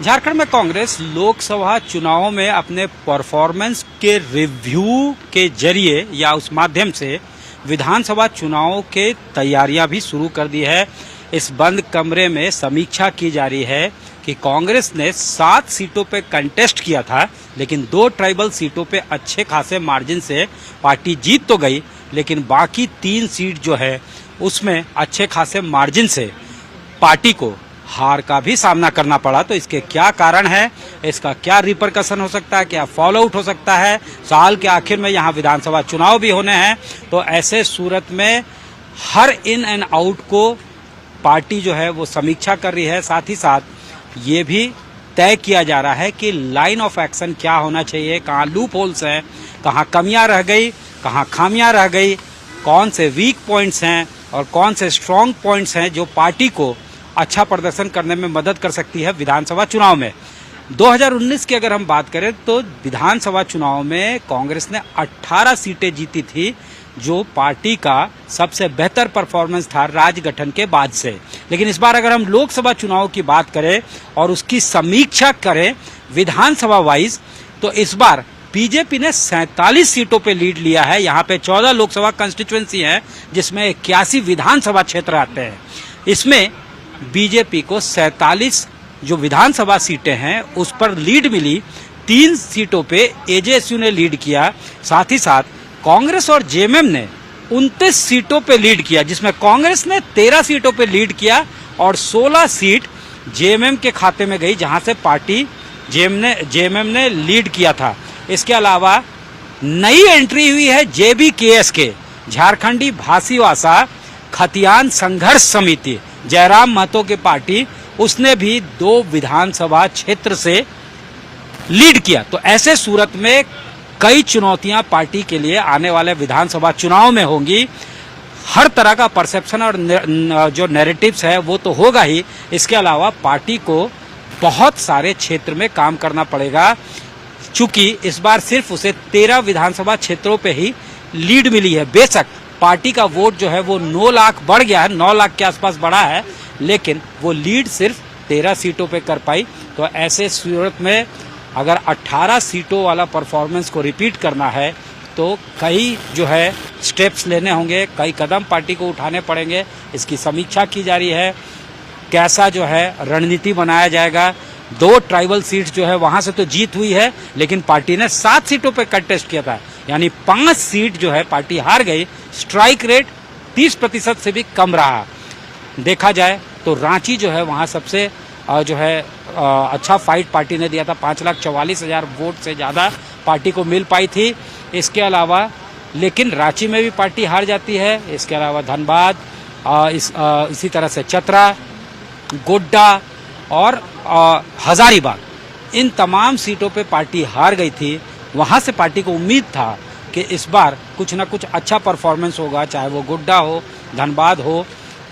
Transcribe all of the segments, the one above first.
झारखंड में कांग्रेस लोकसभा चुनावों में अपने परफॉर्मेंस के रिव्यू के जरिए या उस माध्यम से विधानसभा चुनावों के तैयारियां भी शुरू कर दी है। इस बंद कमरे में समीक्षा की जा रही है कि कांग्रेस ने 7 सीटों पे कंटेस्ट किया था, लेकिन 2 ट्राइबल सीटों पे अच्छे खासे मार्जिन से पार्टी जीत तो गई, लेकिन बाकी 3 सीट जो है उसमें अच्छे खासे मार्जिन से पार्टी को हार का भी सामना करना पड़ा। तो इसके क्या कारण है, इसका क्या रिपरकशन हो सकता है, क्या फॉलो आउट हो सकता है। साल के आखिर में यहाँ विधानसभा चुनाव भी होने हैं, तो ऐसे सूरत में हर इन एंड आउट को पार्टी जो है वो समीक्षा कर रही है। साथ ही साथ ये भी तय किया जा रहा है कि लाइन ऑफ एक्शन क्या होना चाहिए, कहाँ लूप होल्स हैं, कहाँ कमियां रह गई, कहाँ खामियां रह गई, कौन से वीक पॉइंट्स हैं और कौन से स्ट्रॉन्ग पॉइंट्स हैं जो पार्टी को अच्छा प्रदर्शन करने में मदद कर सकती है विधानसभा चुनाव में। 2019 की अगर हम बात करें तो विधानसभा चुनाव में कांग्रेस ने 18 सीटें जीती थी, जो पार्टी का सबसे बेहतर परफॉर्मेंस था राज्य गठन के बाद से। लेकिन इस बार अगर हम लोकसभा चुनाव की बात करें और उसकी समीक्षा करें विधानसभा वाइज, तो इस बार बीजेपी ने 47 सीटों पे लीड लिया है। यहाँ पे 14 लोकसभा कंस्टिट्यूएंसी है, जिसमें 81 विधानसभा क्षेत्र आते हैं। इसमें बीजेपी को 47 जो विधानसभा सीटें हैं उस पर लीड मिली। 3 सीटों पे एजेएसयू ने लीड किया। साथ ही साथ कांग्रेस और जेएमएम ने 29 सीटों पे लीड किया, जिसमें कांग्रेस ने 13 सीटों पे लीड किया और 16 सीट जेएमएम के खाते में गई, जहां से पार्टी जेएमएम ने लीड किया था। इसके अलावा नई एंट्री हुई है जेबीकेएस के, झारखंडी भाषी खतियान संघर्ष समिति, जयराम महतो की पार्टी, उसने भी 2 विधानसभा क्षेत्र से लीड किया। तो ऐसे सूरत में कई चुनौतियां पार्टी के लिए आने वाले विधानसभा चुनाव में होंगी। हर तरह का परसेप्शन और जो नैरेटिव्स है वो तो होगा ही, इसके अलावा पार्टी को बहुत सारे क्षेत्र में काम करना पड़ेगा, चूंकि इस बार सिर्फ उसे 13 विधानसभा क्षेत्रों पे ही लीड मिली है। बेशक पार्टी का वोट जो है वो 9 लाख बढ़ गया है, 9 लाख के आसपास बढ़ा है, लेकिन वो लीड सिर्फ 13 सीटों पे कर पाई। तो ऐसे सूरत में अगर 18 सीटों वाला परफॉर्मेंस को रिपीट करना है तो कई जो है स्टेप्स लेने होंगे, कई कदम पार्टी को उठाने पड़ेंगे। इसकी समीक्षा की जा रही है, कैसा जो है रणनीति बनाया जाएगा। 2 ट्राइबल सीट्स जो है वहां से तो जीत हुई है, लेकिन पार्टी ने 7 सीटों पे कंटेस्ट किया था, यानी 5 सीट जो है पार्टी हार गई। स्ट्राइक रेट 30% से भी कम रहा। देखा जाए तो रांची जो है वहां सबसे जो है अच्छा फाइट पार्टी ने दिया था। 5,44,000 वोट से ज़्यादा पार्टी को मिल पाई थी। इसके अलावा लेकिन रांची में भी पार्टी हार जाती है। इसके अलावा धनबाद, इसी तरह से चतरा, गोड्डा और हजारीबाग, इन तमाम सीटों पे पार्टी हार गई थी। वहां से पार्टी को उम्मीद था कि इस बार कुछ ना कुछ अच्छा परफॉर्मेंस होगा, चाहे वो गोड्डा हो, धनबाद हो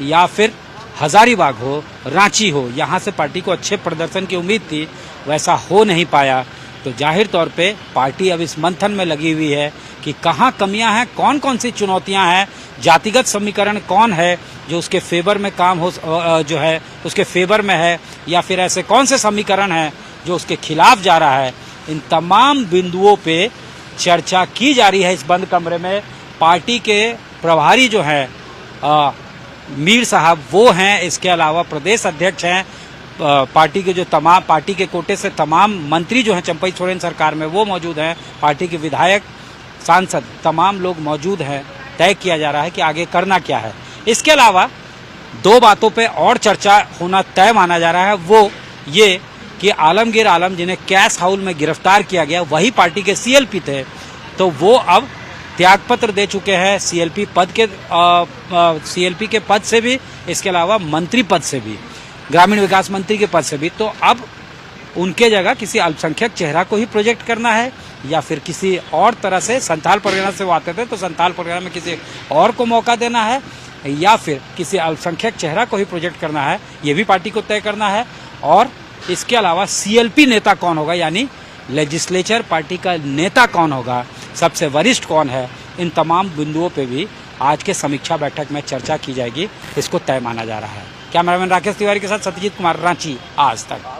या फिर हजारीबाग हो, रांची हो। यहाँ से पार्टी को अच्छे प्रदर्शन की उम्मीद थी, वैसा हो नहीं पाया। तो जाहिर तौर पे पार्टी अब इस मंथन में लगी हुई है कि कहाँ कमियां हैं, कौन कौन सी चुनौतियां हैं, जातिगत समीकरण कौन है जो उसके फेवर में काम हो जो है उसके फेवर में है, या फिर ऐसे कौन से समीकरण हैं जो उसके खिलाफ जा रहा है। इन तमाम बिंदुओं पे चर्चा की जा रही है इस बंद कमरे में। पार्टी के प्रभारी जो हैं मीर साहब वो हैं, इसके अलावा प्रदेश अध्यक्ष हैं, पार्टी के जो तमाम पार्टी के कोटे से तमाम मंत्री जो हैं चंपई सोरेन सरकार में वो मौजूद हैं, पार्टी के विधायक, सांसद, तमाम लोग मौजूद हैं। तय किया जा रहा है कि आगे करना क्या है। इसके अलावा 2 बातों पे और चर्चा होना तय माना जा रहा है, वो ये कि आलमगीर आलम, जिन्हें कैश हाउस में गिरफ्तार किया गया, वही पार्टी के सीएलपी थे, तो वो अब त्यागपत्र दे चुके हैं सीएलपी के पद से भी, इसके अलावा मंत्री पद से भी, ग्रामीण विकास मंत्री के पद से भी। तो अब उनके जगह किसी अल्पसंख्यक चेहरा को ही प्रोजेक्ट करना है, या फिर किसी और तरह से, संथाल परगना से वो आते थे तो संथाल परगना में किसी और को मौका देना है, या फिर किसी अल्पसंख्यक चेहरा को ही प्रोजेक्ट करना है, ये भी पार्टी को तय करना है। और इसके अलावा सीएलपी नेता कौन होगा, यानी लेजिस्लेचर पार्टी का नेता कौन होगा, सबसे वरिष्ठ कौन है, इन तमाम बिंदुओं पे भी आज के समीक्षा बैठक में चर्चा की जाएगी। इसको तय माना जा रहा है। कैमरामैन राकेश तिवारी के साथ सत्यजीत कुमार, रांची, आज तक।